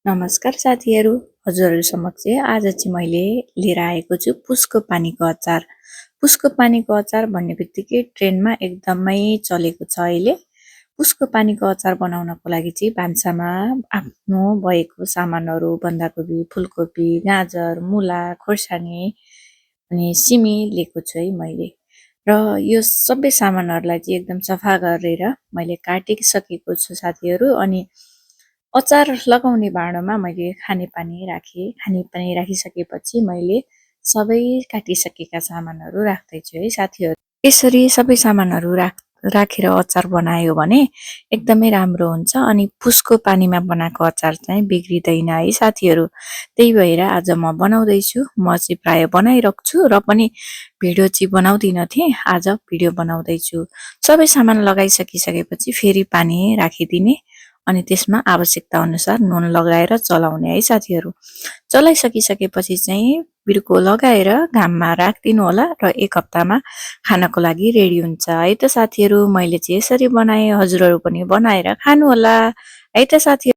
नमस्कार साथीहरू, हजुरहरू समक्ष आज चाहिँ मैले लिएर आएको छु पुस्को पानीको अचार। पुस्को पानीको अचार भन्ने बित्तिकै ट्रेन्डमा एकदमै चलेको छ अहिले। पुस्को पानीको अचार बनाउनको लागि चाहिँ भान्सामा आफ्नो भएको सामानहरू बन्दाकोपी, फुलकोपी, गाजर, मुला, खोर्सानी अनि सिमी लिएको छु है मैले। र यो सबै सामानहरूलाई चाहिँ एकदम सफा गरेर मैले काटिसकेको छु साथीहरू। अनि अचार लगाउने भाँडोमा मैले खानेपानी राखेँ। खानेपानी राखिसकेपछि मैले सबै काटिसकेका सामानहरू राख्दैछु है साथीहरू। यसरी सबै सामानहरू राखेर अचार बनायो भने एकदमै राम्रो हुन्छ अनि पुस्को पानीमा बनाएको अचार चाहिँ बिग्रिँदैन है साथीहरू। त्यही भएर आज म बनाउँदैछु। म चाहिँ प्राय बनाइराख्छु र पनि भिडियो चाहिँ बनाउँदिन थिएँ, आज भिडियो बनाउँदैछु। सबै सामान लगाइसकिसकेपछि फेरि पानी राखिदिने अनि त्यसमा आवश्यकता अनुसार नुन लगाएर चलाउने है साथीहरू। चलाइसकिसकेपछि चाहिँ बिर्को लगाएर घाममा राखिदिनु होला र 1 हप्तामा खानको लागि रेडी हुन्छ है त साथीहरू। मैले चाहिँ यसरी बनाएँ, हजुरहरू पनि बनाएर खानु होला है त साथीहरू।